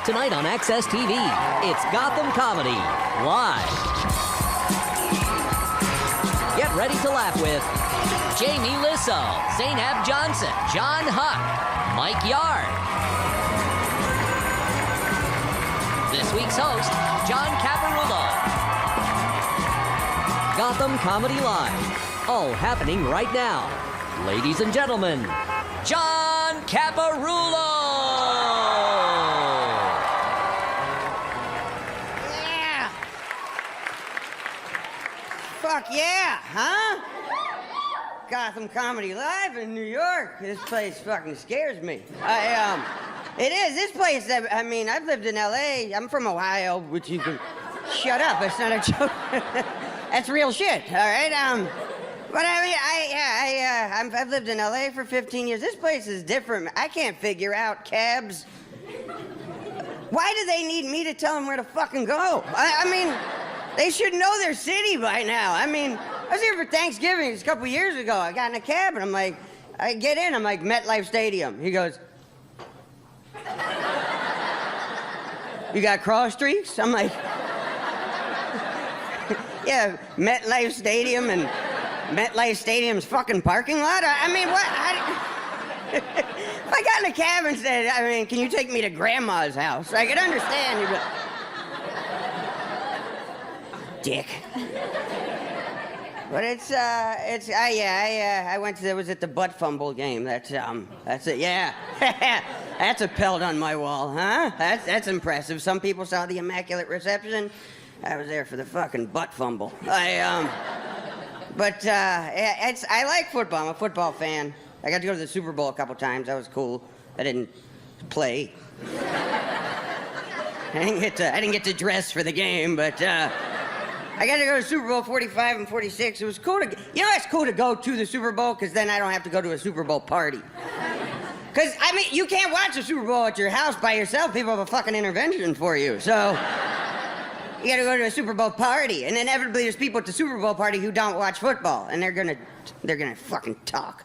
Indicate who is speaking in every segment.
Speaker 1: Tonight on Access TV, it's Gotham Comedy Live. Get ready to laugh with Jamie Lissow, Zainab Johnson, John Huck, Mike Yard. This week's host, John Caparulo. Gotham Comedy Live, all happening right now. Ladies and gentlemen, John Caparulo!
Speaker 2: Yeah! Fuck yeah, huh? Gotham Comedy Live in New York. This place fucking scares me. It is. This place, I mean, I've lived in L.A. I'm from Ohio, which you can... Shut up, it's not a joke. That's real shit, all right? But I mean, I've lived in L.A. for 15 years. This place is different. I can't figure out cabs. Why do they need me to tell them where to fucking go? I mean, they should know their city by now. I mean, I was here for Thanksgiving a couple years ago. I got in a cab and I'm like, I get in, I'm like, MetLife Stadium. He goes, you got cross streets? I'm like, yeah, MetLife Stadium and MetLife Stadium's fucking parking lot? I mean, what? If I got in a cab and said, I mean, can you take me to Grandma's house? I could understand. You'd be dick. But I went to, it was at the butt fumble game. That's it, yeah. That's a pelt on my wall, huh? That's impressive. Some people saw the Immaculate Reception. I was there for the fucking butt fumble. I like football. I'm a football fan. I got to go to the Super Bowl a couple times. That was cool. I didn't play. I didn't get to dress for the game, but I got to go to Super Bowl 45 and 46. It was cool to, you know, it's cool to go to the Super Bowl because then I don't have to go to a Super Bowl party. Because, I mean, you can't watch the Super Bowl at your house by yourself. People have a fucking intervention for you, so... You gotta go to a Super Bowl party, and inevitably there's people at the Super Bowl party who don't watch football, and they're gonna fucking talk.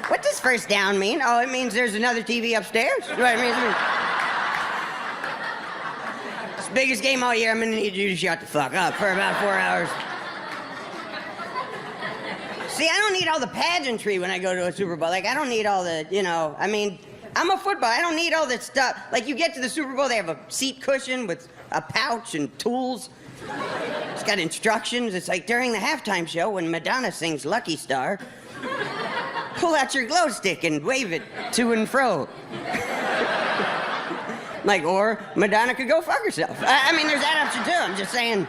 Speaker 2: What does first down mean? Oh, it means there's another TV upstairs? What it means? It's the biggest game all year. I'm gonna need you to shut the fuck up for about 4 hours. See, I don't need all the pageantry when I go to a Super Bowl. Like, I don't need all the, you know, I mean, I'm a football. I don't need all that stuff. Like, you get to the Super Bowl, they have a seat cushion with a pouch and tools. It's got instructions. It's like during the halftime show when Madonna sings Lucky Star, pull out your glow stick and wave it to and fro. Like, or Madonna could go fuck herself. I mean, there's that option too. I'm just saying.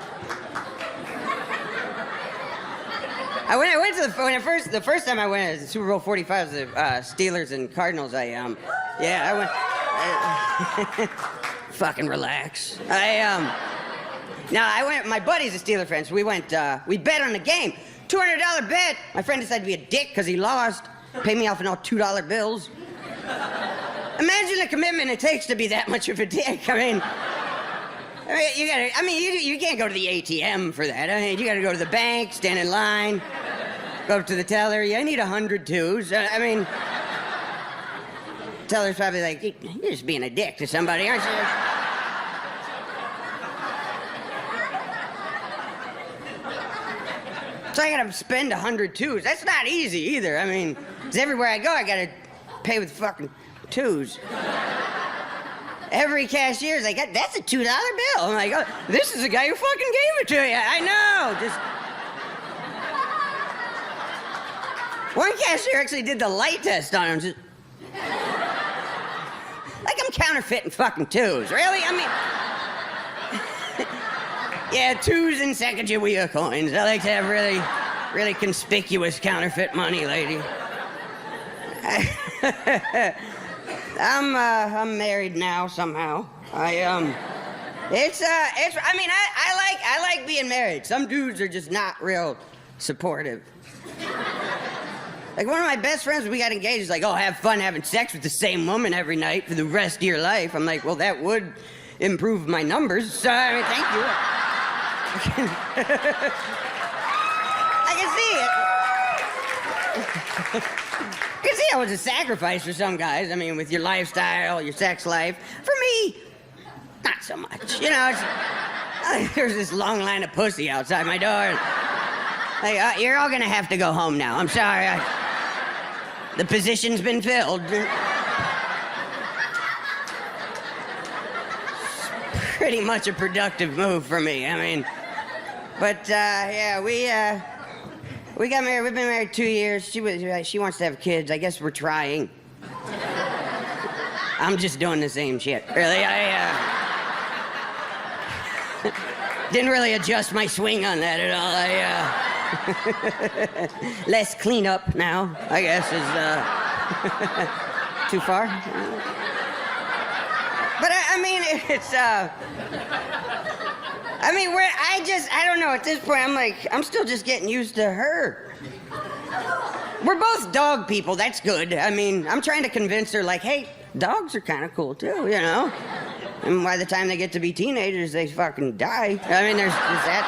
Speaker 2: The first time I went to Super Bowl 45 was the Steelers and Cardinals. I went. Fucking relax. I went. My buddy's a Steeler fan, so we went. We bet on the game. $200 bet. My friend decided to be a dick because he lost. Paid me off in all $2 bills. Imagine the commitment it takes to be that much of a dick. I mean, you can't go to the ATM for that. I mean, you gotta go to the bank, stand in line, go up to the teller. Yeah, I need 100 twos. I mean, teller's probably like, you're just being a dick to somebody, aren't you? So I gotta spend 100 twos. That's not easy either. I mean, 'cause everywhere I go, I gotta pay with fucking twos. Every cashier's like, that's a $2 bill. I'm like, oh, this is the guy who fucking gave it to you. I know, just... One cashier actually did the light test on him. Just... Like I'm counterfeiting fucking twos, really? I mean... Yeah, twos and Sacagawea coins. I like to have really, really conspicuous counterfeit money, lady. I'm married now somehow. I like being married. Some dudes are just not real supportive. Like one of my best friends, when we got engaged, is like, oh, have fun having sex with the same woman every night for the rest of your life. I'm like, well, that would improve my numbers. So, I mean, thank you. I can see it. You can see Yeah, it was a sacrifice for some guys. I mean, with your lifestyle, your sex life. For me, not so much. You know, there's this long line of pussy outside my door. Like, you're all gonna have to go home now. I'm sorry. The position's been filled. Pretty much a productive move for me. I mean, but yeah, we got married. We've been married 2 years. She wants to have kids. I guess we're trying. I'm just doing the same shit. Really, I didn't really adjust my swing on that at all. Less cleanup now, I guess, is too far. But I mean, it's I mean, I don't know, at this point, I'm still just getting used to her. We're both dog people, that's good. I mean, I'm trying to convince her, like, hey, dogs are kind of cool too, you know? And by the time they get to be teenagers, they fucking die. I mean, there's that.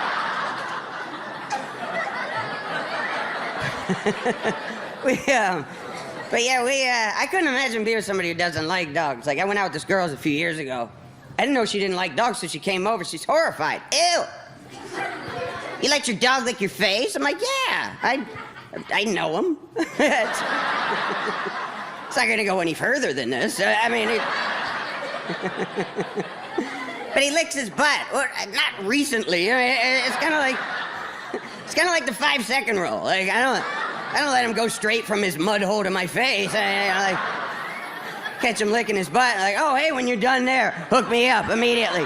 Speaker 2: But yeah, I couldn't imagine being with somebody who doesn't like dogs. Like, I went out with this girl a few years ago. I didn't know she didn't like dogs, so she came over. She's horrified. Ew. You let your dog lick your face? I'm like, yeah, I know him. It's not gonna go any further than this. I mean, but he licks his butt. Well, not recently. I mean, it's kind of like the 5-second rule. Like, I don't let him go straight from his mud hole to my face. I like catch him licking his butt. Like, oh, hey, when you're done there, hook me up immediately.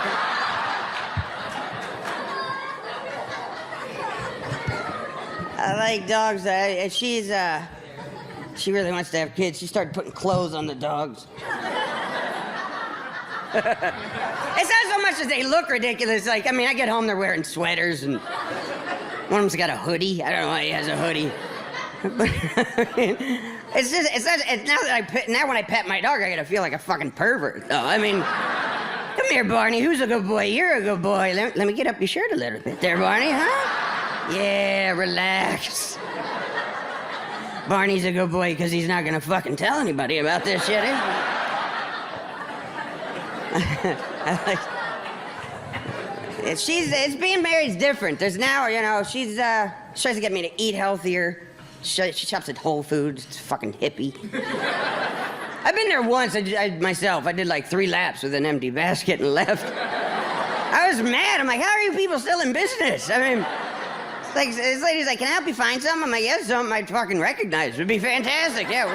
Speaker 2: I like dogs. She really wants to have kids. She started putting clothes on the dogs. It's not so much as they look ridiculous. Like, I mean, I get home, they're wearing sweaters, and one of them's got a hoodie. I don't know why he has a hoodie. But I mean, now when I pet my dog, I gotta feel like a fucking pervert, though. I mean, come here, Barney. Who's a good boy? You're a good boy. Let me get up your shirt a little bit there, Barney, huh? Yeah, relax. Barney's a good boy because he's not gonna fucking tell anybody about this shit, is he? It's being married's different. There's now, you know, she tries to get me to eat healthier. She shops at Whole Foods. It's fucking hippie. I've been there once. Myself. I did like 3 laps with an empty basket and left. I was mad. I'm like, how are you people still in business? I mean, it's like, this lady's like, can I help you find something? I'm like, yes, something I'd fucking recognize. It'd be fantastic. Yeah.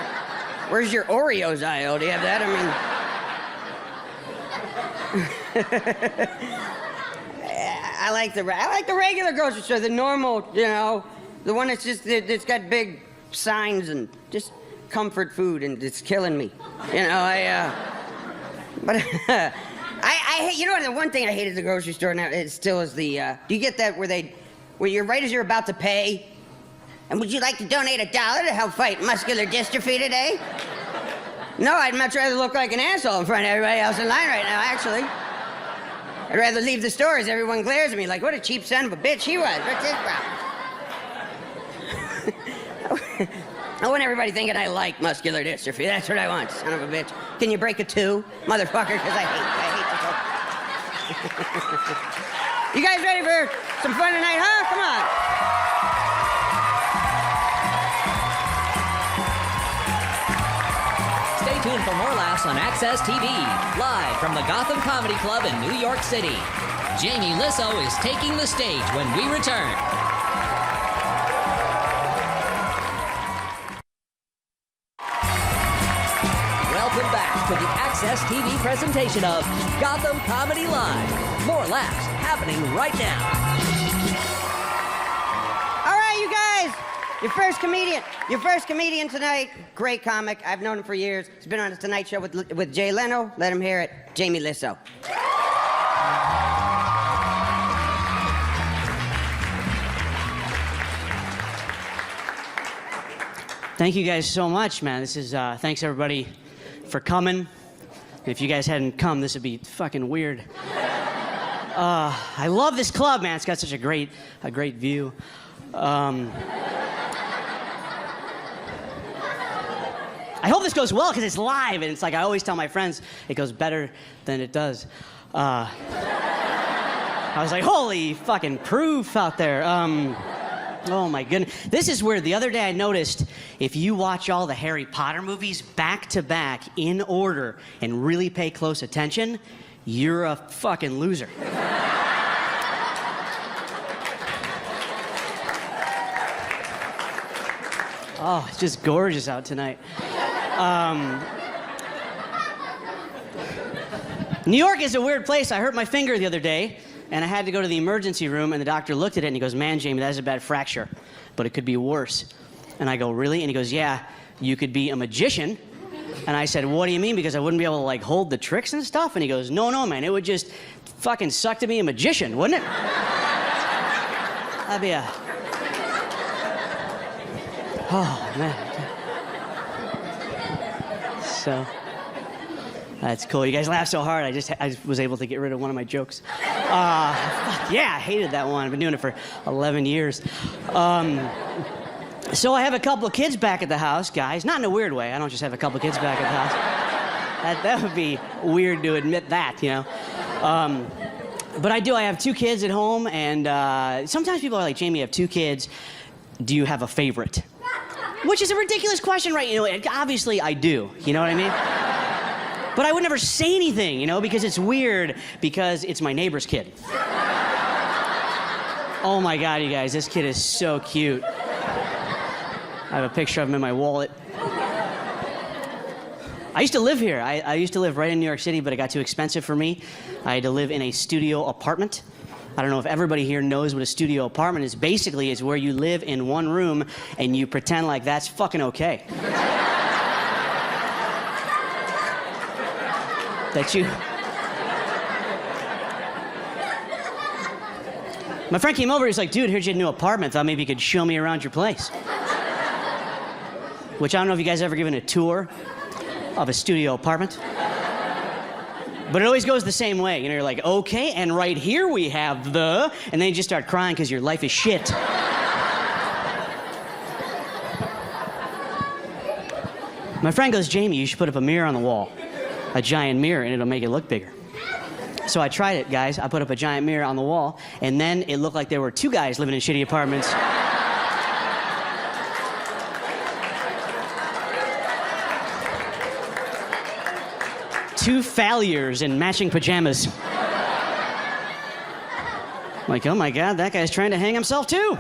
Speaker 2: Where's your Oreos aisle? Do you have that? I mean, I like the regular grocery store, the normal, you know, the one it's got big signs and just comfort food, and it's killing me. You know, but you know, the one thing I hate at the grocery store now, it still is the, do you get that where you're right as you're about to pay, and would you like to donate $1 to help fight muscular dystrophy today? No, I'd much rather look like an asshole in front of everybody else in line right now, actually. I'd rather leave the store as everyone glares at me like, what a cheap son of a bitch he was. What's his problem? I want everybody thinking I like muscular dystrophy. That's what I want, son of a bitch. Can you break a 2, motherfucker? Because I hate the You guys ready for some fun tonight, huh? Come on.
Speaker 1: Stay tuned for more laughs on Access TV, live from the Gotham Comedy Club in New York City. Jamie Lissow is taking the stage when we return. Welcome back to the Access TV presentation of Gotham Comedy Live. More laughs happening right now.
Speaker 2: All right, you guys. Your first comedian tonight. Great comic. I've known him for years. He's been on the Tonight Show with Jay Leno. Let him hear it. Jamie Lissow.
Speaker 3: Thank you guys so much, man. This is, thanks everybody for coming. If you guys hadn't come, this would be fucking weird. I love this club, man. It's got such a great view. I I hope this goes well because it's live, and it's like I always tell my friends, it goes better than it does. I was like, holy fucking proof out there. Oh my goodness. This is weird. The other day I noticed if you watch all the Harry Potter movies back to back in order and really pay close attention, you're a fucking loser. Oh, it's just gorgeous out tonight. New York is a weird place. I hurt my finger the other day, and I had to go to the emergency room, and the doctor looked at it, and he goes, man, Jamie, that is a bad fracture, but it could be worse. And I go, really? And he goes, yeah, you could be a magician. And I said, what do you mean? Because I wouldn't be able to, like, hold the tricks and stuff? And he goes, no, man, it would just fucking suck to be a magician, wouldn't it? That'd be a... Oh, man. So... That's cool. You guys laugh so hard, I was able to get rid of one of my jokes. Yeah, I hated that one. I've been doing it for 11 years. So I have a couple of kids back at the house, guys. Not in a weird way. I don't just have a couple of kids back at the house. That would be weird to admit that, you know. But I do. I have 2 kids at home, and sometimes people are like, Jamie, you have 2 kids. Do you have a favorite? Which is a ridiculous question, right? You know, obviously I do. You know what I mean? But I would never say anything, you know, because it's weird, because it's my neighbor's kid. Oh my God, you guys, this kid is so cute. I have a picture of him in my wallet. I used to live here. I used to live right in New York City, but it got too expensive for me. I had to live in a studio apartment. I don't know if everybody here knows what a studio apartment is. Basically, it's where you live in one room and you pretend like that's fucking okay. That you... My friend came over, he's like, dude, here's your new apartment. Thought maybe you could show me around your place. Which I don't know if you guys ever given a tour of a studio apartment. But it always goes the same way. You know, you're like, okay, and right here we have the... And then you just start crying because your life is shit. My friend goes, Jamie, you should put up a mirror on the wall. A giant mirror, and it'll make it look bigger. So I tried it, guys. I put up a giant mirror on the wall, and then it looked like there were 2 guys living in shitty apartments. 2 failures in matching pajamas. Like, oh my God, that guy's trying to hang himself too.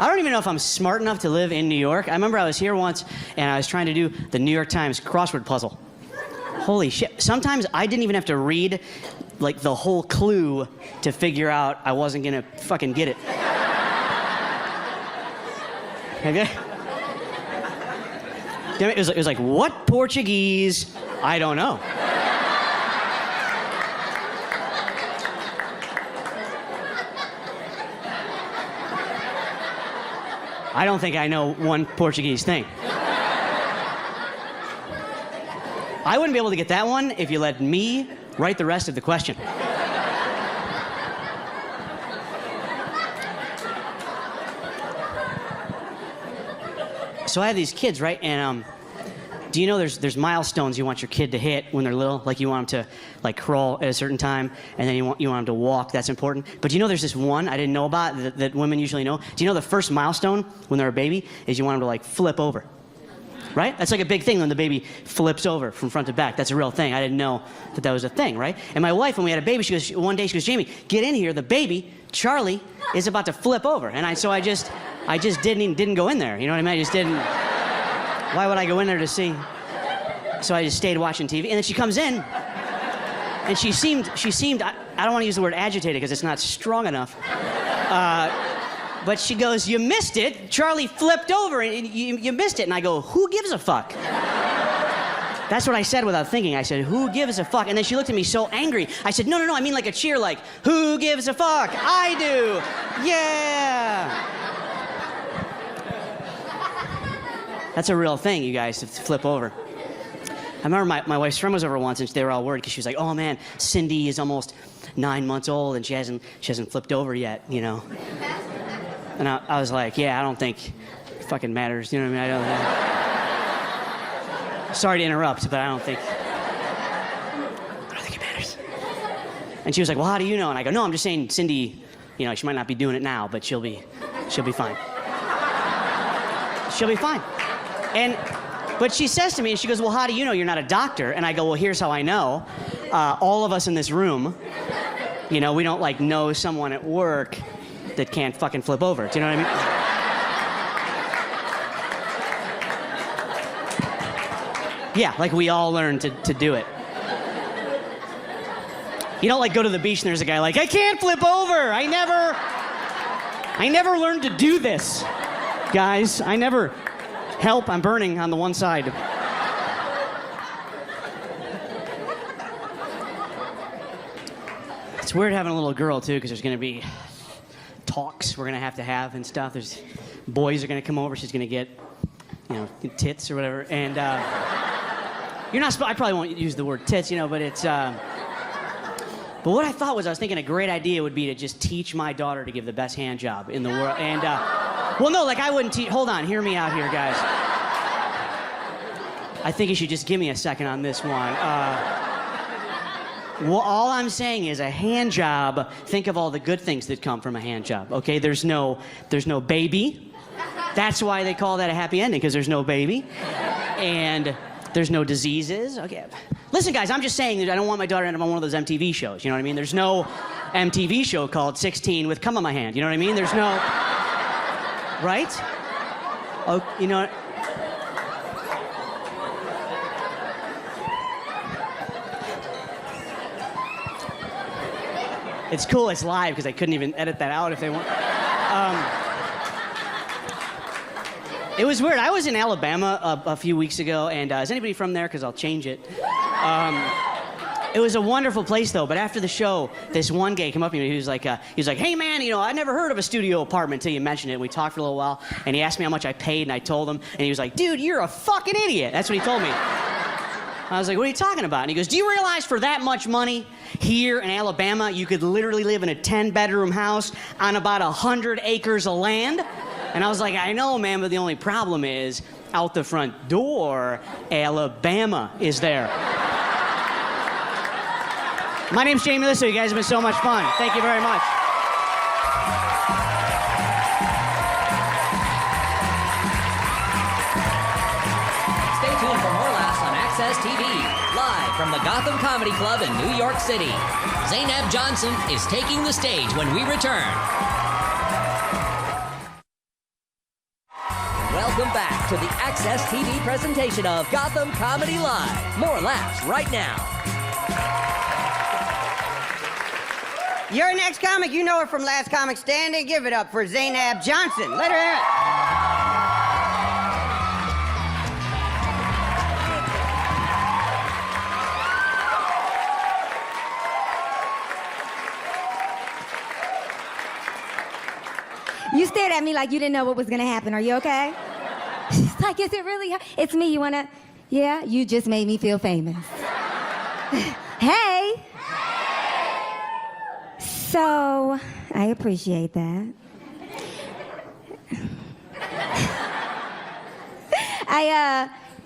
Speaker 3: I don't even know if I'm smart enough to live in New York. I remember I was here once, and I was trying to do the New York Times crossword puzzle. Holy shit. Sometimes I didn't even have to read, like, the whole clue to figure out I wasn't gonna fucking get it. Okay? Damn it, it was like, what Portuguese? I don't know. I don't think I know one Portuguese thing. I wouldn't be able to get that one if you let me write the rest of the question. So I have these kids, right? And do you know there's milestones you want your kid to hit when they're little? Like you want them to like crawl at a certain time, and then you want them to walk. That's important. But do you know there's this one I didn't know about that women usually know? Do you know the first milestone when they're a baby is you want them to like flip over? Right? That's like a big thing when the baby flips over from front to back. That's a real thing. I didn't know that was a thing, right? And my wife, when we had a baby, one day she goes, Jamie, get in here. The baby, Charlie, is about to flip over. And I just didn't go in there. You know what I mean? I just didn't. Why would I go in there to see? So I just stayed watching TV. And then she comes in, and she seemed, I don't want to use the word agitated because it's not strong enough. But she goes, you missed it. Charlie flipped over, and you missed it. And I go, who gives a fuck? That's what I said without thinking. I said, who gives a fuck? And then she looked at me so angry. I said, no, I mean like a cheer, like, who gives a fuck? I do. Yeah. That's a real thing, you guys, to flip over. I remember my wife's friend was over once, and they were all worried because she was like, oh man, Cindy is almost 9 months old, and she hasn't flipped over yet, you know. And I was like, yeah, I don't think it fucking matters. You know what I mean? Sorry to interrupt, but I don't think it matters. And she was like, well, how do you know? And I go, no, I'm just saying Cindy, you know, she might not be doing it now, but she'll be fine. She'll be fine. But she says to me, and she goes, well, how do you know? You're not a doctor. And I go, well, here's how I know. All of us in this room, you know, we don't like know someone at work that can't fucking flip over. Do you know what I mean? Yeah, like we all learn to do it. You don't like go to the beach and there's a guy like, I can't flip over. I never learned to do this. Guys, I never help. I'm burning on the one side. It's weird having a little girl too, because there's gonna be talks we're gonna have and stuff. There's boys are gonna come over. She's gonna get, you know, tits or whatever. And you're not. I probably won't use the word tits, you know, but it's. But what I thought was, I was thinking a great idea would be to just teach my daughter to give the best hand job in the world. And well, no, like I wouldn't teach. Hold on, hear me out here, guys. I think you should just give me a second on this one. Well, all I'm saying is a hand job, think of all the good things that come from a hand job, okay? There's no baby. That's why they call that a happy ending, because there's no baby. And there's no diseases. Okay. Listen, guys, I'm just saying that I don't want my daughter to end up on one of those MTV shows, you know what I mean? There's no MTV show called 16 with cum on my hand, you know what I mean? There's no... Right? Oh, you know what? It's cool, it's live, because I couldn't even edit that out if they want. It was weird. I was in Alabama a few weeks ago, and is anybody from there? Because I'll change it. It was a wonderful place, though. But after the show, this one guy came up to me. He was like, "Hey, man, you know, I never heard of a studio apartment until you mentioned it." And we talked for a little while, and he asked me how much I paid, and I told him, and he was like, "Dude, you're a fucking idiot." That's what he told me. I was like, "What are you talking about?" And he goes, "Do you realize for that much money here in Alabama, you could literally live in a 10-bedroom house on about 100 acres of land?" And I was like, "I know, man, but the only problem is out the front door, Alabama is there." My name's Jamie Lissow. You guys have been so much fun. Thank you very much.
Speaker 1: Stay tuned for more laughs on Access TV, live from the Gotham Comedy Club in New York City. Zainab Johnson is taking the stage when we return. Welcome back to the Access TV presentation of Gotham Comedy Live. More laughs right now.
Speaker 2: Your next comic, you know her from Last Comic Standing. Give it up for Zainab Johnson. Let her hear it.
Speaker 4: You stared at me like you didn't know what was gonna happen. Are you okay? She's like, is it really her? It's me. You wanna? Yeah, you just made me feel famous. Hey. So, I appreciate that.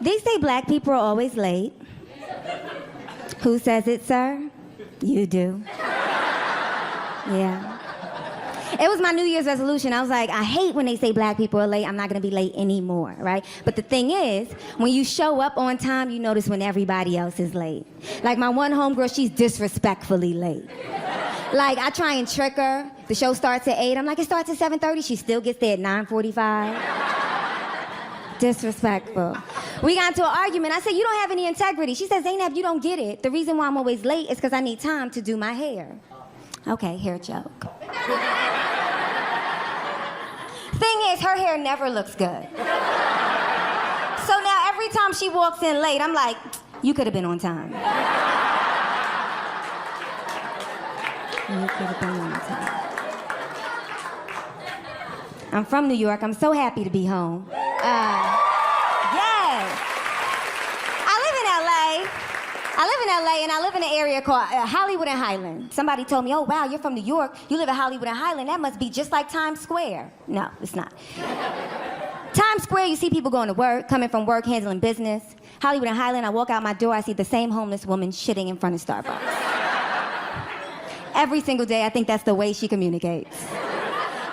Speaker 4: They say black people are always late. Who says it, sir? You do. Yeah. It was my New Year's resolution. I was like, I hate when they say black people are late. I'm not gonna be late anymore, right? But the thing is, when you show up on time, you notice when everybody else is late. Like my one homegirl, she's disrespectfully late. Like, I try and trick her. The show starts at 8. I'm like, it starts at 7:30. She still gets there at 9:45. Disrespectful. We got into an argument. I said, you don't have any integrity. She said, Zainab, you don't get it. The reason why I'm always late is because I need time to do my hair. Okay, hair joke. Thing is, her hair never looks good. So now every time she walks in late, I'm like, you could have been on time. You could have been on time. I'm from New York. I'm so happy to be home. Yes. I live in LA. I live in LA and I live in an area called Hollywood and Highland. Somebody told me, oh, wow, you're from New York. You live in Hollywood and Highland. That must be just like Times Square. No, it's not. Times Square, you see people going to work, coming from work, handling business. Hollywood and Highland, I walk out my door, I see the same homeless woman shitting in front of Starbucks. Every single day, I think that's the way she communicates.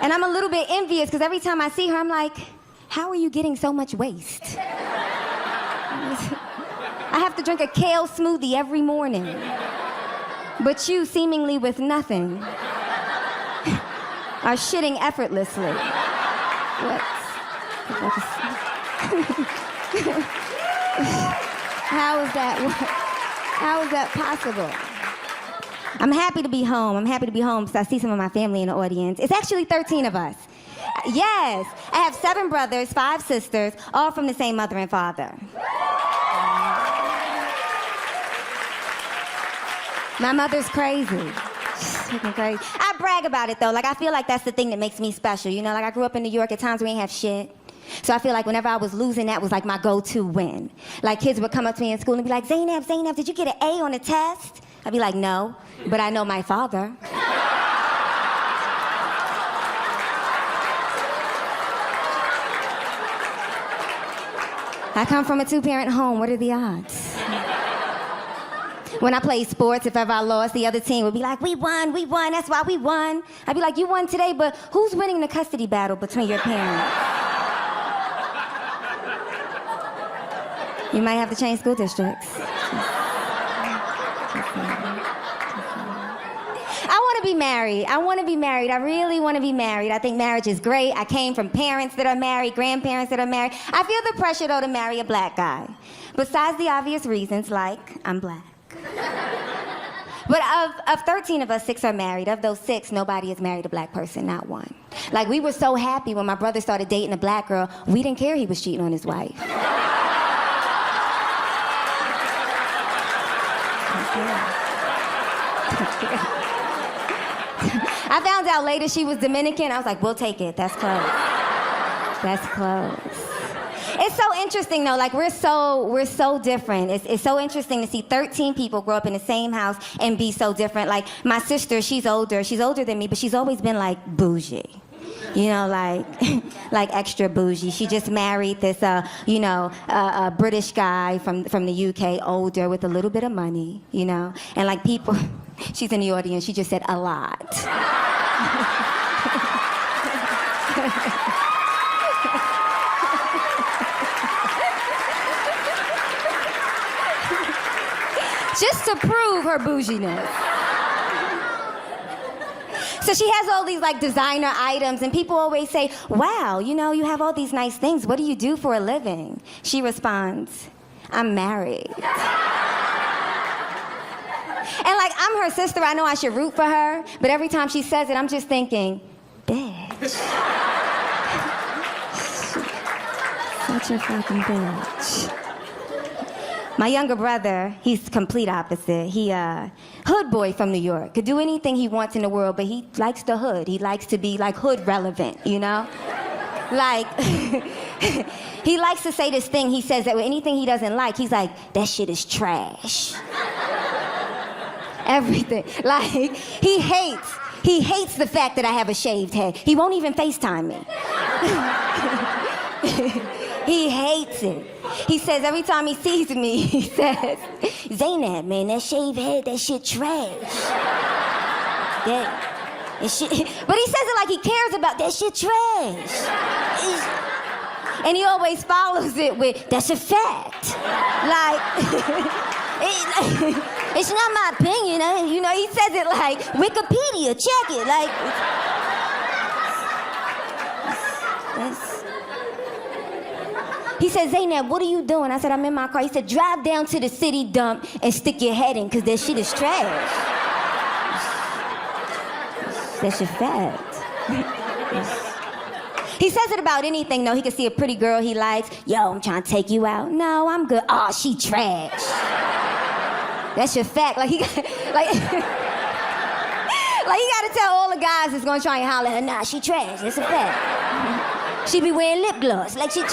Speaker 4: And I'm a little bit envious because every time I see her, I'm like, how are you getting so much waste? I have to drink a kale smoothie every morning. But you, seemingly with nothing, are shitting effortlessly. How is that possible? I'm happy to be home. I'm happy to be home because I see some of my family in the audience. It's actually 13 of us. Yes, I have 7 brothers, 5 sisters, all from the same mother and father. My mother's crazy. She's freaking crazy. I brag about it though. Like I feel like that's the thing that makes me special. You know, like I grew up in New York. At times we ain't have shit. So I feel like whenever I was losing, that was like my go-to win. Like kids would come up to me in school and be like, Zainab, did you get an A on the test? I'd be like, no, but I know my father. I come from a 2-parent home. What are the odds? When I played sports, if ever I lost, the other team would be like, we won, that's why we won. I'd be like, you won today, but who's winning the custody battle between your parents? You might have to change school districts. I want to be married. I really want to be married. I think marriage is great. I came from parents that are married, grandparents that are married. I feel the pressure, though, to marry a black guy. Besides the obvious reasons, like I'm black. But of 13 of us, 6 are married. Of those 6, nobody has married a black person, not one. Like, we were so happy when my brother started dating a black girl, we didn't care he was cheating on his wife. I found out later she was Dominican. I was like, we'll take it. That's close. That's close. It's so interesting though, like we're so different. It's so interesting to see 13 people grow up in the same house and be so different. Like my sister, she's older than me, but she's always been like bougie. You know, like extra bougie. She just married this, a British guy from the UK, older, with a little bit of money, you know? And like people, she's in the audience, she just said a lot. Just to prove her bouginess. So she has all these like designer items and people always say, wow, you know, you have all these nice things. What do you do for a living? She responds, I'm married. And like, I'm her sister, I know I should root for her, but every time she says it, I'm just thinking, bitch. Such a fucking bitch. My younger brother, he's complete opposite. He hood boy from New York. Could do anything he wants in the world, but he likes the hood. He likes to be like hood relevant, you know? Like, he likes to say this thing. He says that with anything he doesn't like, he's like, that shit is trash. Everything. Like, he hates the fact that I have a shaved head. He won't even FaceTime me. He hates it. He says every time he sees me, he says, Zainab, man, that shaved head, that shit trash. That shit. But he says it like he cares about that shit trash. And he always follows it with, that's a fact. Like, it's not my opinion. You know, he says it like, Wikipedia, check it. Like, he said, Zainab, what are you doing? I said, I'm in my car. He said, drive down to the city dump and stick your head in, because that shit is trash. That's your fact. He says it about anything, though. He can see a pretty girl he likes. Yo, I'm trying to take you out. No, I'm good. Oh, she trash. That's your fact. Like, he got to tell all the guys that's gonna try and holler at her, nah, she trash. That's a fact. She be wearing lip gloss. Like, she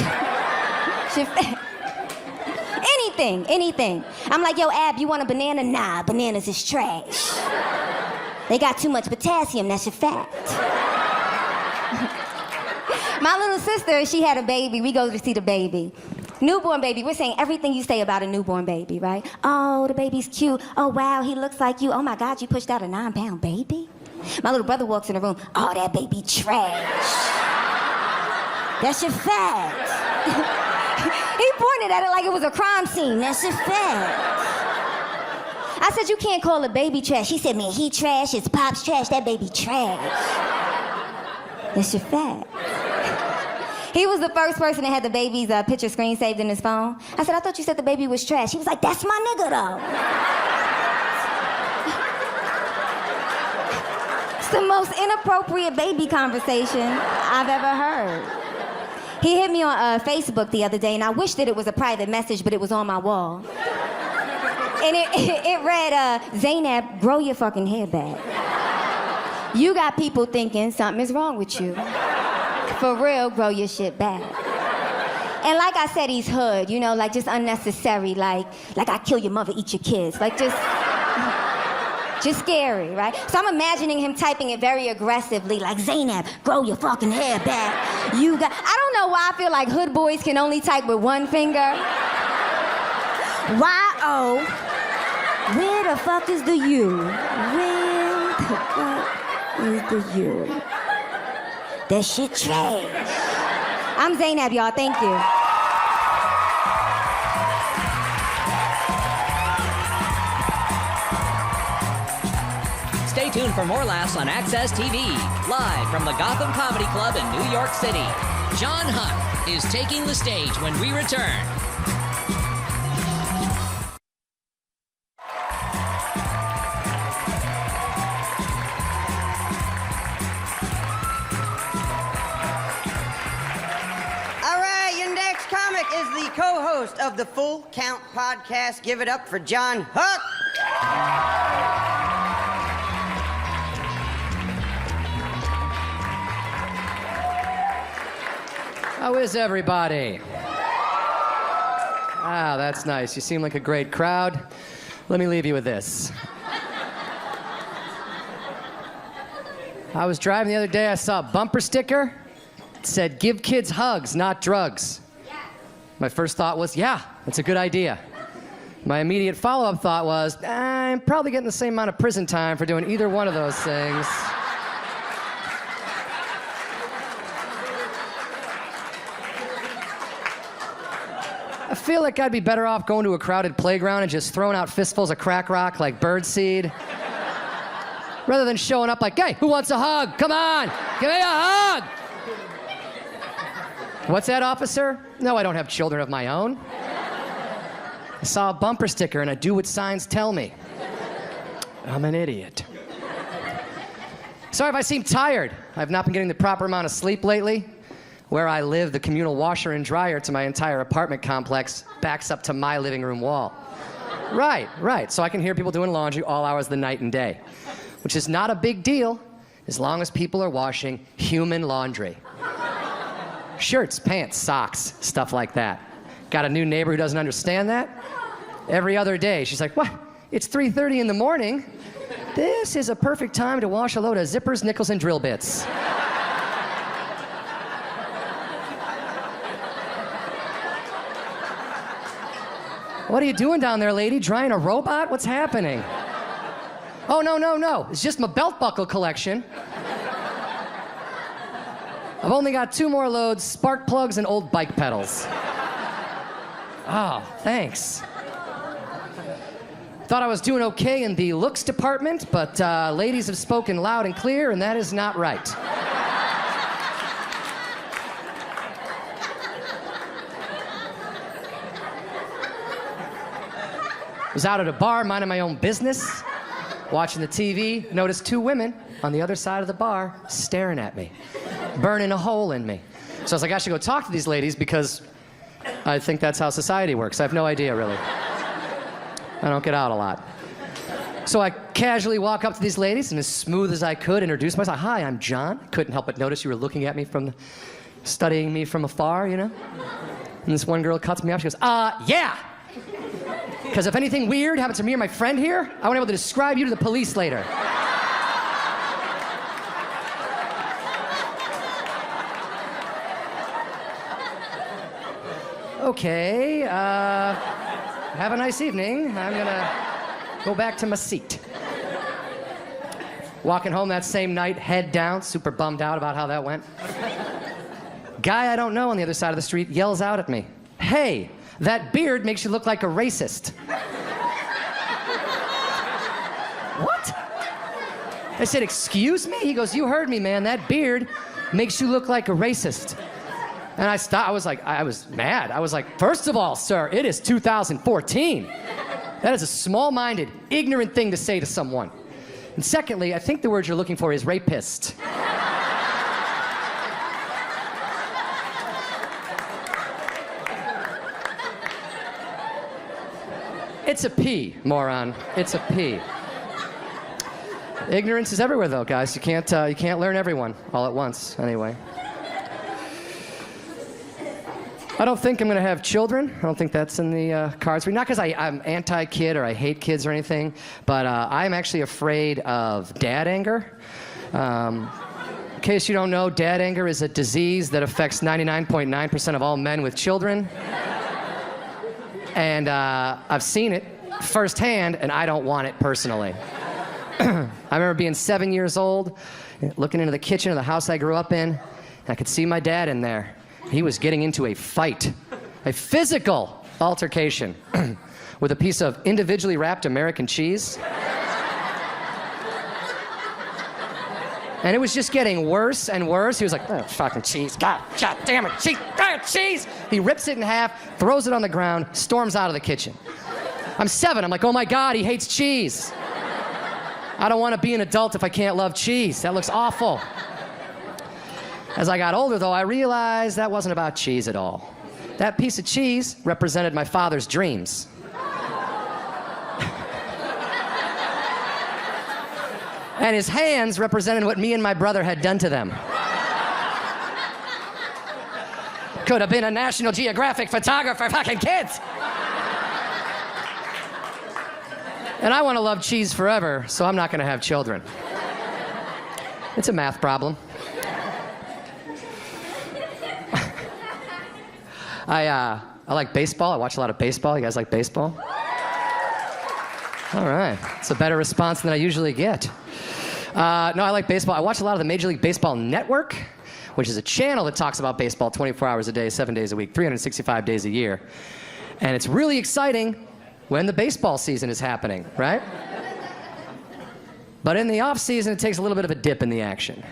Speaker 4: Anything. I'm like, yo, Ab, you want a banana? Nah, bananas is trash. They got too much potassium, that's a fact. My little sister, she had a baby. We go to see the baby. Newborn baby, we're saying everything you say about a newborn baby, right? Oh, the baby's cute. Oh, wow, he looks like you. Oh, my God, you pushed out a 9-pound baby? My little brother walks in the room. Oh, that baby trash. That's a fact. He pointed at it like it was a crime scene. That's a fact. I said, you can't call a baby trash. He said, man, he trash, his pop's trash, that baby trash. That's a fact. He was the first person that had the baby's picture screen saved in his phone. I said, I thought you said the baby was trash. He was like, that's my nigga, though. It's the most inappropriate baby conversation I've ever heard. He hit me on Facebook the other day, and I wish that it was a private message, but it was on my wall. And it read, Zainab, grow your fucking hair back. You got people thinking something is wrong with you. For real, grow your shit back. And like I said, he's hood, you know, like just unnecessary, like I kill your mother, eat your kids. Like just scary, right? So I'm imagining him typing it very aggressively, like, Zainab, grow your fucking hair back. I don't know why I feel like hood boys can only type with one finger. Y-O, where the fuck is the U? Where the fuck is the U? That shit trash. I'm Zainab, y'all. Thank you.
Speaker 1: Stay tuned for more laughs on Access TV. Live from the Gotham Comedy Club in New York City. John Huck is taking the stage when we return.
Speaker 2: Is the co-host of the Full Count podcast. Give it up for John Huck.
Speaker 5: How is everybody? Ah, that's nice. You seem like a great crowd. Let me leave you with this. I was driving the other day, I saw a bumper sticker. It said, give kids hugs, not drugs. My first thought was, yeah, that's a good idea. My immediate follow-up thought was, I'm probably getting the same amount of prison time for doing either one of those things. I feel like I'd be better off going to a crowded playground and just throwing out fistfuls of crack rock like birdseed, rather than showing up like, hey, who wants a hug? Come on, give me a hug! What's that, officer? No, I don't have children of my own. I saw a bumper sticker and I do what signs tell me. I'm an idiot. Sorry if I seem tired. I've not been getting the proper amount of sleep lately. Where I live, the communal washer and dryer to my entire apartment complex backs up to my living room wall. Right. So I can hear people doing laundry all hours of the night and day, which is not a big deal as long as people are washing human laundry. Shirts, pants, socks, stuff like that. Got a new neighbor who doesn't understand that? Every other day, she's like, what? It's 3:30 in the morning. This is a perfect time to wash a load of zippers, nickels, and drill bits. What are you doing down there, lady? Drying a robot? What's happening? Oh, no. It's just my belt buckle collection. I've only got 2 more loads, spark plugs and old bike pedals. Oh, thanks. Thought I was doing okay in the looks department, but ladies have spoken loud and clear, and that is not right. Was out at a bar, minding my own business, watching the TV, noticed 2 women on the other side of the bar staring at me, burning a hole in me. So I was like, I should go talk to these ladies because I think that's how society works. I have no idea, really. I don't get out a lot. So I casually walk up to these ladies and as smooth as I could introduce myself. Hi, I'm John. Couldn't help but notice you were looking at me studying me from afar, you know? And this one girl cuts me off. She goes, yeah. Because if anything weird happens to me or my friend here, I won't be able to describe you to the police later. Okay, have a nice evening. I'm gonna go back to my seat. Walking home that same night, head down, super bummed out about how that went. Guy I don't know on the other side of the street yells out at me, "Hey, that beard makes you look like a racist." What? I said, "Excuse me?" He goes, "You heard me, man. That beard makes you look like a racist." And I stopped. I was mad. I was like, "First of all, sir, it is 2014. That is a small-minded, ignorant thing to say to someone. And secondly, I think the word you're looking for is rapist." It's a P, moron. It's a P. Ignorance is everywhere, though, guys. You can't learn everyone all at once, anyway. I don't think I'm going to have children. I don't think that's in the cards for me. Not because I'm anti-kid or I hate kids or anything, but I'm actually afraid of dad anger. In case you don't know, dad anger is a disease that affects 99.9% of all men with children. And I've seen it firsthand, and I don't want it personally. I remember being 7 years old, looking into the kitchen of the house I grew up in, and I could see my dad in there. He was getting into a fight, a physical altercation with a piece of individually wrapped American cheese. And it was just getting worse and worse. He was like, "Oh, fucking cheese. God damn it, cheese. God, cheese." He rips it in half, throws it on the ground, storms out of the kitchen. I'm 7. I'm like, "Oh my God, he hates cheese. I don't want to be an adult if I can't love cheese. That looks awful." As I got older, though, I realized that wasn't about cheese at all. That piece of cheese represented my father's dreams. And his hands represented what me and my brother had done to them. Could have been a National Geographic photographer, fucking kids. And I want to love cheese forever, so I'm not going to have children. It's a math problem. I like baseball. I watch a lot of baseball. You guys like baseball? All right. It's a better response than I usually get. No, I like baseball. I watch a lot of the Major League Baseball Network, which is a channel that talks about baseball 24 hours a day, 7 days a week, 365 days a year. And it's really exciting when the baseball season is happening, right? But in the off season, it takes a little bit of a dip in the action.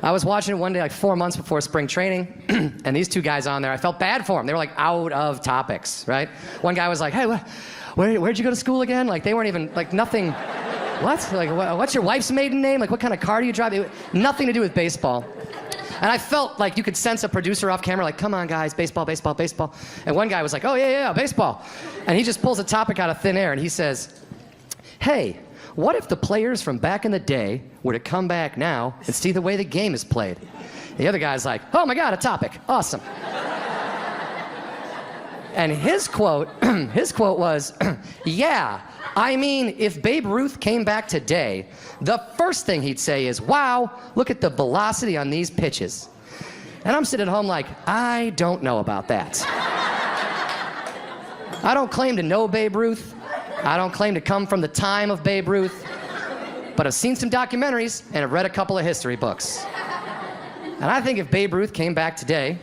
Speaker 5: I was watching it one day, like 4 months before spring training, and these two guys on there, I felt bad for them. They were like out of topics, right? One guy was like, "Hey, where'd you go to school again?" Like they weren't even, like nothing, what? Like what's your wife's maiden name? Like what kind of car do you drive? Nothing to do with baseball. And I felt like you could sense a producer off camera, like, "Come on guys, baseball, baseball, baseball." And one guy was like, "Oh yeah, baseball." And he just pulls a topic out of thin air and he says, "Hey, what if the players from back in the day were to come back now and see the way the game is played?" The other guy's like, "Oh my God, a topic. Awesome." And his quote was, "Yeah, I mean, if Babe Ruth came back today, the first thing he'd say is, 'Wow, look at the velocity on these pitches.'" And I'm sitting at home like, I don't know about that. I don't claim to know Babe Ruth. I don't claim to come from the time of Babe Ruth, but I've seen some documentaries and I've read a couple of history books. And I think if Babe Ruth came back today,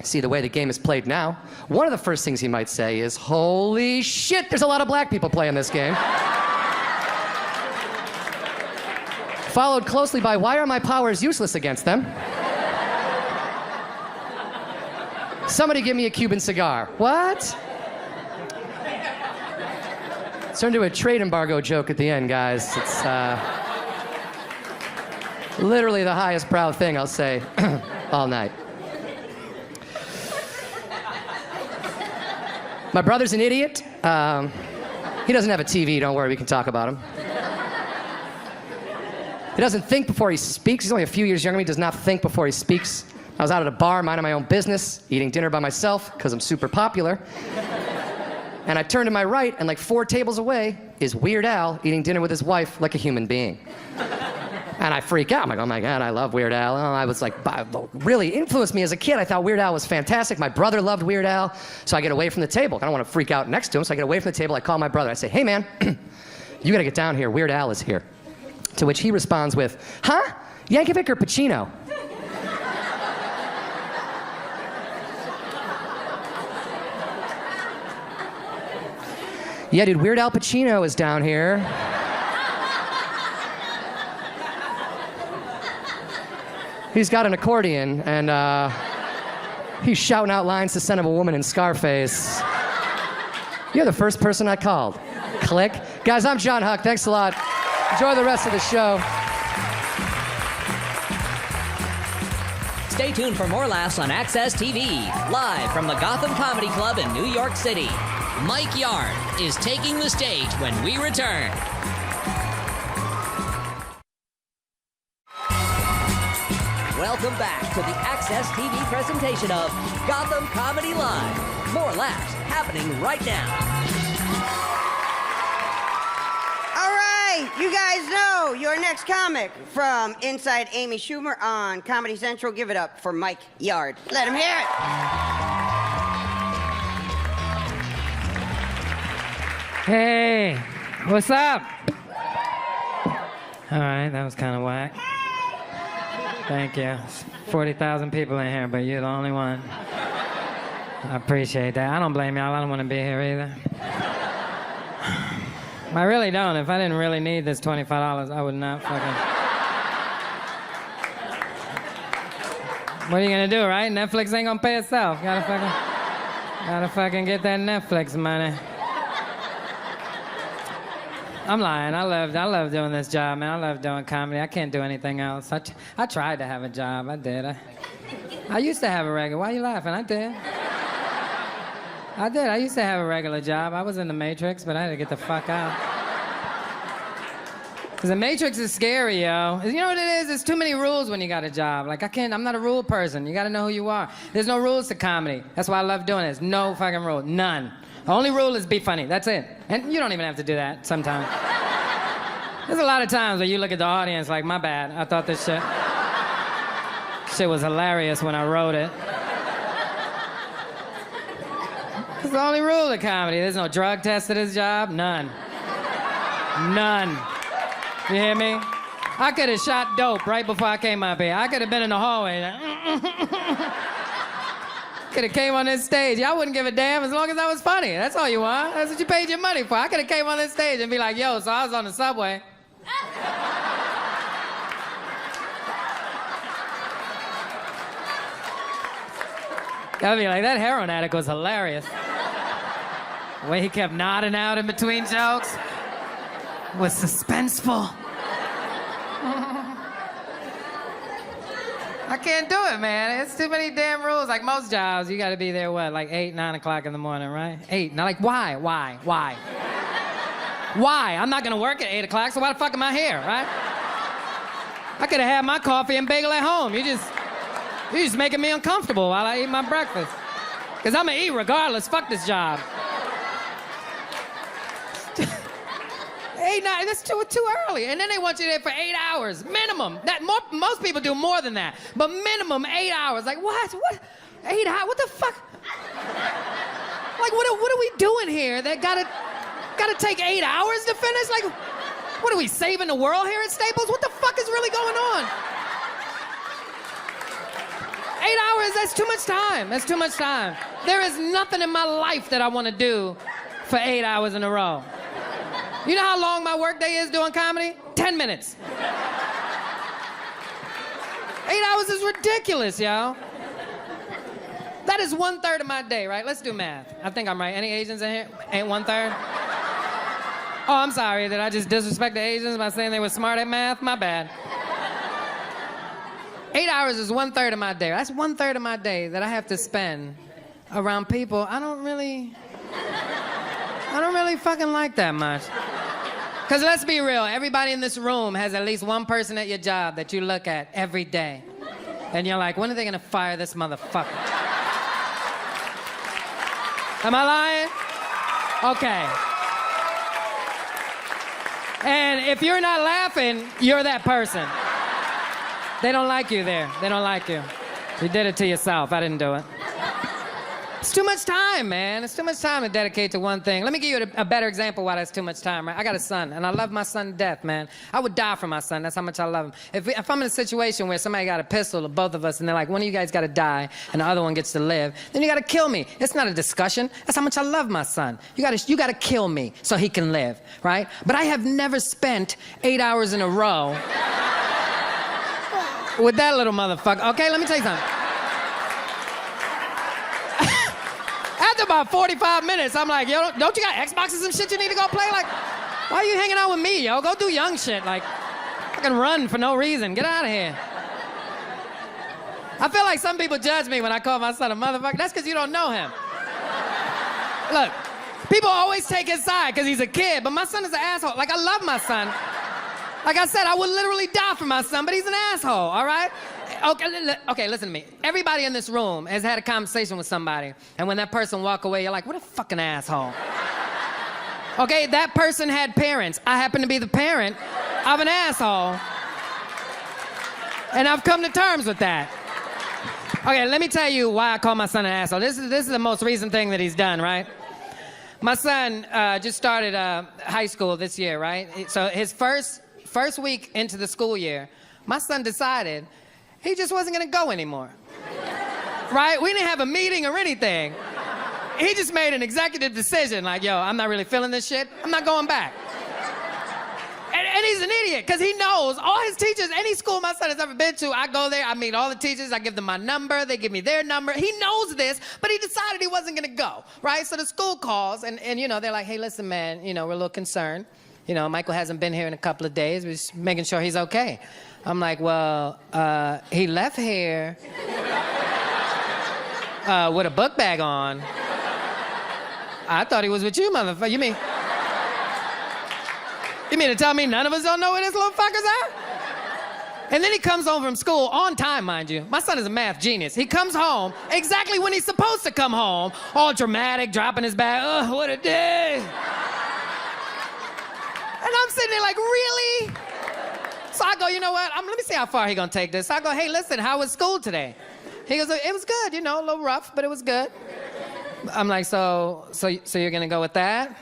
Speaker 5: see the way the game is played now, one of the first things he might say is, "Holy shit, there's a lot of black people playing this game." Followed closely by, "Why are my powers useless against them?" "Somebody give me a Cuban cigar." What? It's turned into a trade embargo joke at the end, guys. It's literally the highest proud thing I'll say all night. My brother's an idiot. He doesn't have a TV, don't worry, we can talk about him. He doesn't think before he speaks. He's only a few years younger than me, does not think before he speaks. I was out at a bar, minding my own business, eating dinner by myself, because I'm super popular. And I turn to my right, and like 4 tables away is Weird Al eating dinner with his wife like a human being. And I freak out. I'm like, oh my God, I love Weird Al. Oh, I was like, really influenced me as a kid. I thought Weird Al was fantastic. My brother loved Weird Al. So I get away from the table. I don't want to freak out next to him. So I get away from the table. I call my brother. I say, hey man, you got to get down here. Weird Al is here. To which he responds with, huh? Yankovic or Pacino? Yeah, dude, Weird Al Pacino is down here. He's got an accordion, and he's shouting out lines to Son of a Woman in Scarface. You're the first person I called. Click. Guys, I'm John Huck. Thanks a lot. Enjoy the rest of the show.
Speaker 1: Stay tuned for more laughs on Access TV, live from the Gotham Comedy Club in New York City. Mike Yard is taking the stage when we return. Welcome back to the Access TV presentation of Gotham Comedy Live. More laughs happening right now.
Speaker 2: All right, you guys know your next comic from Inside Amy Schumer on Comedy Central. Give it up for Mike Yard. Let him hear it.
Speaker 6: Hey, what's up? All right, that was kind of whack. Thank you. 40,000 people in here, but you're the only one. I appreciate that. I don't blame y'all. I don't want to be here either. I really don't. If I didn't really need this $25, I would not fucking... What are you gonna do, right? Netflix ain't gonna pay itself. Gotta fucking get that Netflix money. I'm lying. I love doing this job, man. I love doing comedy. I can't do anything else. I tried to have a job. I did. I used to have a regular... Why are you laughing? I did. I used to have a regular job. I was in the Matrix, but I had to get the fuck out. Because the Matrix is scary, yo. You know what it is? There's too many rules when you got a job. Like, I'm not a rule person. You got to know who you are. There's no rules to comedy. That's why I love doing this. No fucking rule. None. The only rule is be funny. That's it. And you don't even have to do that sometimes. There's a lot of times where you look at the audience like, my bad. I thought this shit was hilarious when I wrote it. It's the only rule of comedy. There's no drug test to this job. None. None. You hear me? I could have shot dope right before I came up here. I could have been in the hallway. Could have came on this stage. Y'all wouldn't give a damn as long as I was funny. That's all you want. That's what you paid your money for. I could have came on this stage and be like, yo, so I was on the subway. I'd be like, that heroin addict was hilarious. The way he kept nodding out in between jokes was suspenseful. I can't do it, man. It's too many damn rules. Like most jobs, you gotta be there, what, like 8, 9 o'clock in the morning, right? 8. Now, like, why? Why? I'm not gonna work at 8 o'clock, so why the fuck am I here, right? I could have had my coffee and bagel at home. You're just making me uncomfortable while I eat my breakfast. Because I'm gonna eat regardless. Fuck this job. 8, 9, that's too early. And then they want you there for 8 hours, minimum. Most people do more than that, but minimum 8 hours. Like, what? 8 hours? What the fuck? Like, what are we doing here that gotta take 8 hours to finish? Like, what are we, saving the world here at Staples? What the fuck is really going on? 8 hours, that's too much time. That's too much time. There is nothing in my life that I want to do for 8 hours in a row. You know how long my workday is doing comedy? 10 minutes. 8 hours is ridiculous, yo. That is 1/3 of my day, right? Let's do math. I think I'm right. Any Asians in here? Ain't 1/3? Oh, I'm sorry. Did I just disrespect the Asians by saying they were smart at math? My bad. 8 hours is 1/3 of my day. That's 1/3 of my day that I have to spend around people I don't really fucking like that much. Because let's be real, everybody in this room has at least one person at your job that you look at every day. And you're like, when are they gonna fire this motherfucker? Am I lying? Okay. And if you're not laughing, you're that person. They don't like you there. They don't like you. You did it to yourself. I didn't do it. It's too much time, man. It's too much time to dedicate to one thing. Let me give you a better example why that's too much time, right? I got a son, and I love my son to death, man. I would die for my son. That's how much I love him. If I'm in a situation where somebody got a pistol, or both of us, and they're like, one of you guys got to die, and the other one gets to live, then you got to kill me. It's not a discussion. That's how much I love my son. You got to kill me so he can live, right? But I have never spent 8 hours in a row with that little motherfucker. Okay, let me tell you something. After about 45 minutes, I'm like, yo, don't you got Xboxes and shit you need to go play? Like, why are you hanging out with me, yo? Go do young shit. Like, fucking run for no reason. Get out of here. I feel like some people judge me when I call my son a motherfucker. That's because you don't know him. Look, people always take his side because he's a kid, but my son is an asshole. Like, I love my son. Like I said, I would literally die for my son, but he's an asshole, all right? Okay, listen to me. Everybody in this room has had a conversation with somebody, and when that person walk away, you're like, what a fucking asshole. Okay, that person had parents. I happen to be the parent of an asshole, and I've come to terms with that. Okay, let me tell you why I call my son an asshole. This is the most recent thing that he's done, right? My son just started high school this year, right? So his first week into the school year, my son decided he just wasn't gonna go anymore. Right? We didn't have a meeting or anything. He just made an executive decision, like, yo, I'm not really feeling this shit. I'm not going back. And he's an idiot, because he knows all his teachers, any school my son has ever been to, I go there, I meet all the teachers, I give them my number, they give me their number. He knows this, but he decided he wasn't gonna go, right? So the school calls, and you know, they're like, hey, listen, man, you know, we're a little concerned. You know, Michael hasn't been here in a couple of days. We're just making sure he's okay. I'm like, well, he left here with a book bag on. I thought he was with you, motherfucker. You mean to tell me none of us don't know where this little fucker's at? And then he comes home from school on time, mind you. My son is a math genius. He comes home exactly when he's supposed to come home, all dramatic, dropping his bag. Oh, what a day. And I'm sitting there like, really? So I go, you know what? Let me see how far he's gonna take this. So I go, hey, listen, how was school today? He goes, it was good, you know, a little rough, but it was good. I'm like, so you're gonna go with that?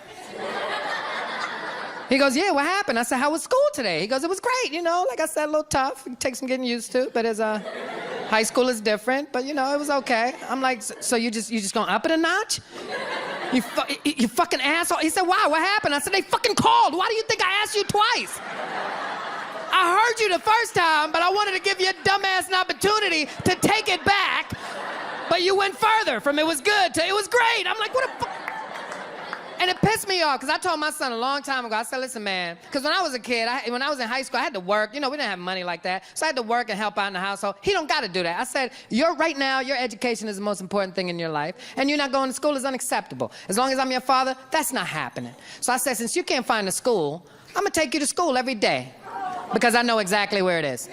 Speaker 6: He goes, yeah, what happened? I said, how was school today? He goes, it was great, you know, like I said, a little tough. It takes some getting used to, but high school is different, but you know, it was okay. I'm like, so you just gonna up it a notch? You fucking asshole. He said, why? What happened? I said, they fucking called. Why do you think I asked you twice? I heard you the first time, but I wanted to give you a dumbass an opportunity to take it back. But you went further from it was good to it was great. I'm like, what a fuck? And it pissed me off, because I told my son a long time ago, I said, listen, man, because when I was a kid, when I was in high school, I had to work. You know, we didn't have money like that. So I had to work and help out in the household. He don't got to do that. I said, right now, your education is the most important thing in your life, and you're not going to school is unacceptable. As long as I'm your father, that's not happening. So I said, since you can't find a school, I'm going to take you to school every day, because I know exactly where it is.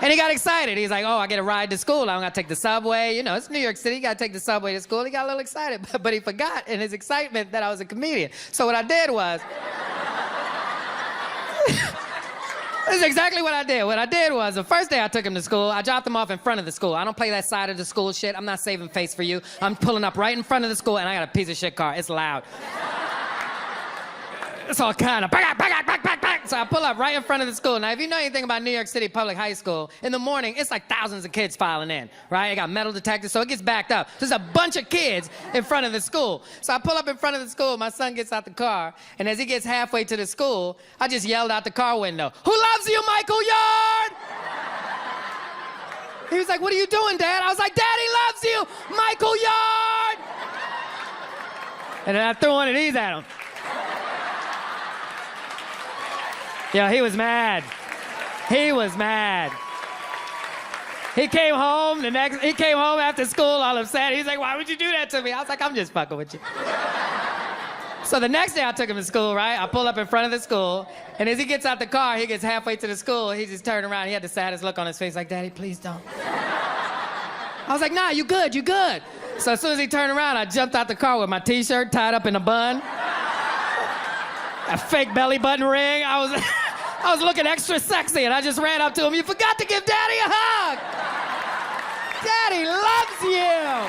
Speaker 6: And he got excited. He's like, oh, I get a ride to school. I don't got to take the subway. You know, it's New York City. You got to take the subway to school. He got a little excited, but he forgot in his excitement that I was a comedian. So what I did was, this is exactly what I did. What I did was, the first day I took him to school, I dropped him off in front of the school. I don't play that side of the school shit. I'm not saving face for you. I'm pulling up right in front of the school, and I got a piece of shit car. It's loud. It's all kind of bang. So I pull up right in front of the school. Now, if you know anything about New York City public high school, in the morning, it's like thousands of kids filing in, right? It got metal detectors, so it gets backed up. There's a bunch of kids in front of the school. So I pull up in front of the school, my son gets out the car, and as he gets halfway to the school, I just yelled out the car window, who loves you, Michael Yard? He was like, what are you doing, Dad? I was like, Daddy loves you, Michael Yard! And then I threw one of these at him. Yeah, he was mad. He was mad. He came home after school all upset. He's like, why would you do that to me? I was like, I'm just fucking with you. So the next day I took him to school, right? I pull up in front of the school, and as he gets out the car, he gets halfway to the school, he just turned around, he had the saddest look on his face, like, Daddy, please don't. I was like, nah, you good, you good. So as soon as he turned around, I jumped out the car with my t-shirt tied up in a bun, a fake belly button ring. I was looking extra sexy, and I just ran up to him. You forgot to give Daddy a hug. Daddy loves you.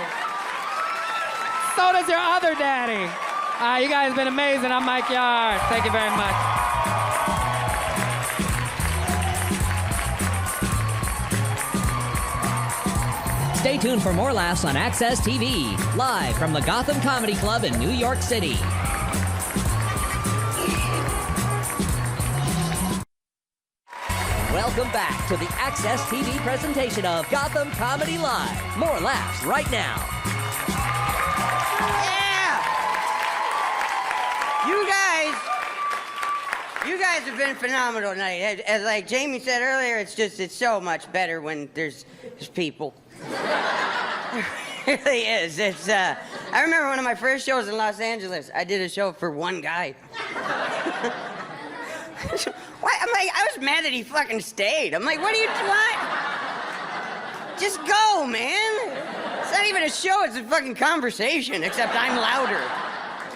Speaker 6: So does your other daddy. You guys have been amazing. I'm Mike Yard. Thank you very much.
Speaker 1: Stay tuned for more laughs on Access TV, live from the Gotham Comedy Club in New York City. Welcome back to the Access TV presentation of Gotham Comedy Live. More laughs right now.
Speaker 2: Yeah! You guys have been phenomenal tonight. As like Jamie said earlier, it's so much better when there's people. It really is. I remember one of my first shows in Los Angeles. I did a show for one guy. What? I'm like, I was mad that he fucking stayed. I'm like, what do you want? Just go, man. It's not even a show, it's a fucking conversation, except I'm louder.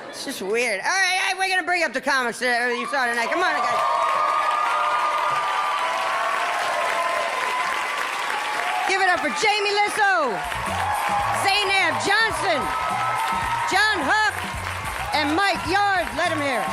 Speaker 2: It's just weird. All right, we're gonna bring up the comics that you saw tonight. Come on, guys. Give it up for Jamie Lissow, Zainab Johnson, John Huck, and Mike Yard. Let him hear it.